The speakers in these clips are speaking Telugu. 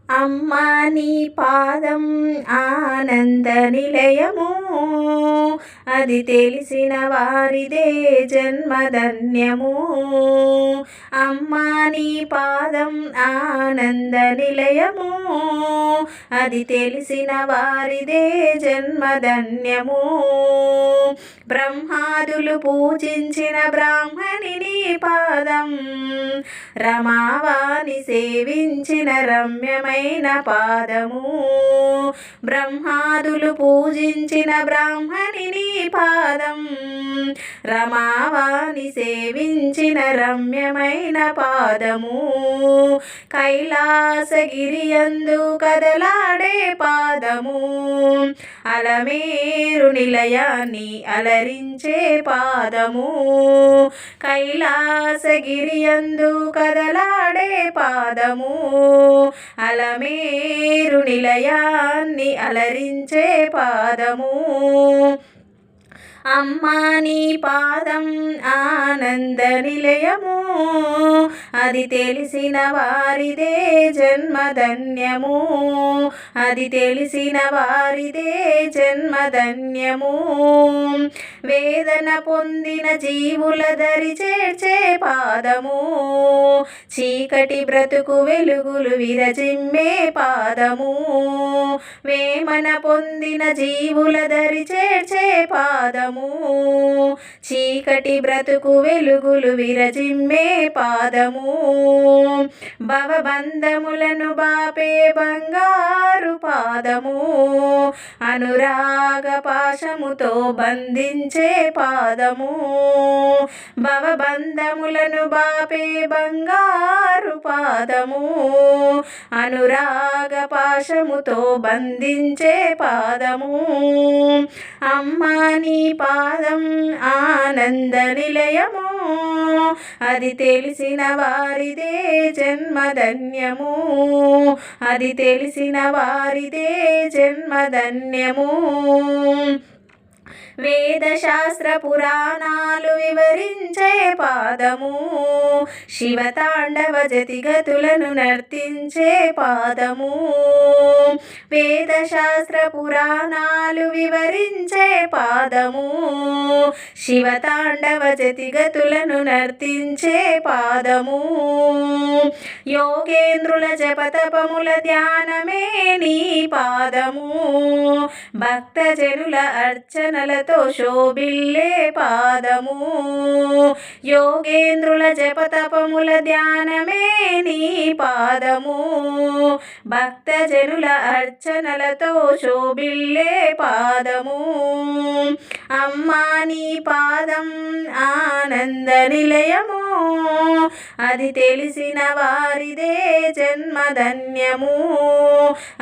అమ్మా నీ పాదం ఆనంద నిలయము, అది తెలిసిన వారిదే జన్మధన్యము. అమ్మా నీ పాదం ఆనంద నిలయము, అది తెలిసిన వారిదే జన్మధన్యము. బ్రహ్మాదులు పూజించిన బ్రాహ్మణి నీ పాదం, రమావాణి సేవించిన రమ్యమైన పాదము. బ్రహ్మాదులు పూజించిన బ్రాహ్మణి నీ పాదం, రమావాణి సేవించిన రమ్యమైన పాదము. కైలాసగిరియందు కదలాడే పాదము, అలమేరు నిలయాన్ని అలరించే పాదము. కైలాసగిరియందు కదలాడే పాదము, అలమేరు నిలయాన్ని అలరించే పాదము. అమ్మా నీ పాదం ఆనంద నిలయము, అది తెలిసిన వారిదే జన్మధన్యము. అది తెలిసిన వారిదే జన్మధన్యము. వేదన పొందిన జీవుల దరి చేర్చే పాదము, చీకటి బ్రతుకు వెలుగులు విరజిమ్మే పాదము. వేమన పొందిన జీవుల దరి చేర్చే పాదము, చీకటి బ్రతుకు వెలుగులు విరజిమ్మే పాదము. భవబంధములను బాపే బంగారు పాదము, అనురాగ పాశముతో బంధించే పాదము. భవబంధములను బాపే బంగారు పాదము, అనురాగ పాశముతో బంధించే పాదము. అమ్మా నీ పాదం ఆనంద నిలయము, అది తెలిసిన వారిదే జన్మధన్యము. అది తెలిసిన వారిదే జన్మధన్యము. వేదశాస్త్ర పురాణాలు వివరించే పాదము, శివతాండవ జతిగతులను నర్తించే పాదము. వేదశాస్త్ర పురాణాలు వివరించే పాదము, శివతాండవ జతిగతులను నర్తించే పాదము. యోగేంద్రుల జపతపముల ధ్యానమే నీ పాదము, భక్తజనుల అర్చనలతో శోభిల్లే పాదము. యోగేంద్రుల జపతపముల ధ్యానమే నీ పాదము, భక్తజనుల అర్చనలతో శోభిల్లే పాదము. అమ్మా నీ పాదం ఆనంద నిలయము, అది తెలిసిన వారిదే జన్మధన్యము.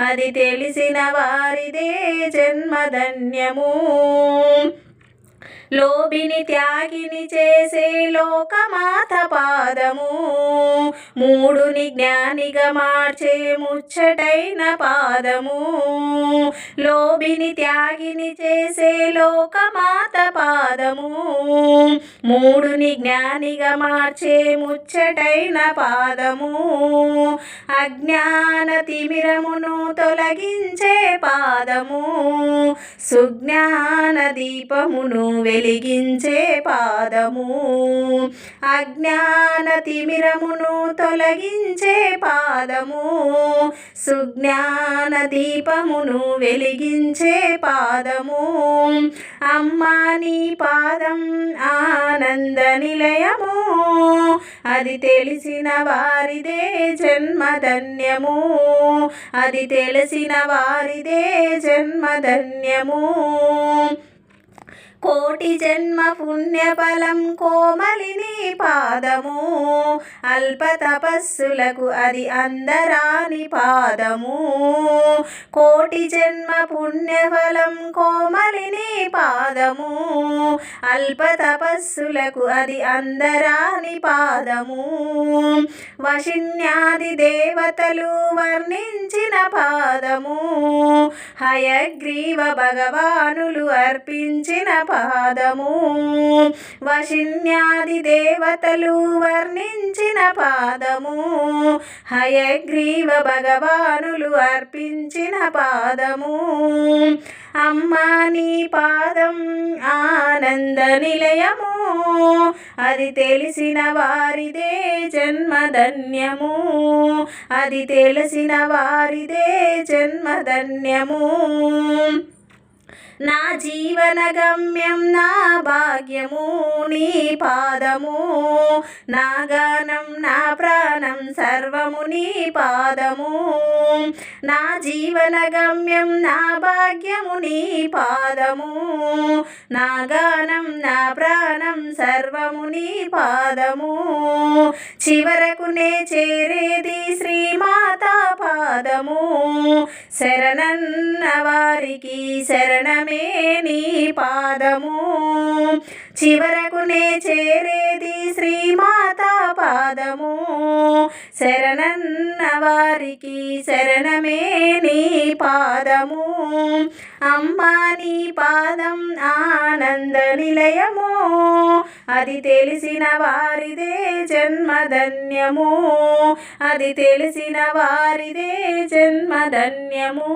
అది తెలిసిన వారిదే జన్మధన్యము. లోభిని త్యాగిని చేసే లోకమాత పాదము, మూడుని జ్ఞానిగా మార్చే ముచ్చటైన పాదము. లోభిని త్యాగిని చేసే లోకమాత పాదము, మూడుని జ్ఞానిగా మార్చే ముచ్చటైన పాదము. అజ్ఞాన తిమిరమును తొలగించే పాదము, సుజ్ఞాన దీపమును వెలిగించే పాదము. అజ్ఞాన తిమిరమును తొలగించే పాదము, సుజ్ఞాన దీపమును వెలిగించే పాదము. అమ్మా నీ పాదం ఆనంద నిలయము, అది తెలిసిన వారిదే జన్మధన్యము. అది తెలిసిన వారిదే జన్మధన్యము. కోటి జన్మ పుణ్యఫలం కోమలిని పాదము, అల్ప తపస్సులకు అది అందరాని పాదము. కోటి జన్మ పుణ్యఫలం కోమలిని పాదము, అల్ప తపస్సులకు అది అందరాని పాదము. వశిన్యాది దేవతలు వర్ణించిన పాదము, హయగ్రీవ భగవానులు అర్పించిన పాదము వశిన్యాది దేవతలు వర్ణించిన పాదము హయగ్రీవ భగవానులు అర్పించిన పాదము అమ్మా నీ పాదం ఆనంద నిలయము అది తెలిసిన వారిదే జన్మధన్యము అది తెలిసిన వారిదే జన్మధన్యము నా జీవన గమ్యం నా భాగ్యము నీ పాదము నా గానం నా ప్రాణం సర్వము నీ పాదము నా జీవన గమ్యం నా భాగ్యము నీ పాదము నా గానం నా ప్రాణం సర్వము నీ పాదము చివరకు నే చేరేది శ్రీమాతా పాదము శరణన్న వారికి శరణమే నీ పాదము చివరకు నే చేరేది శ్రీమాతా పాదము శరణన్న వారికి శరణమే నీ పాదము అమ్మా నీ పాదం ఆనంద నిలయము అది తెలిసిన వారిదే జన్మధన్యము అది తెలిసిన వారిదే జన్మధన్యము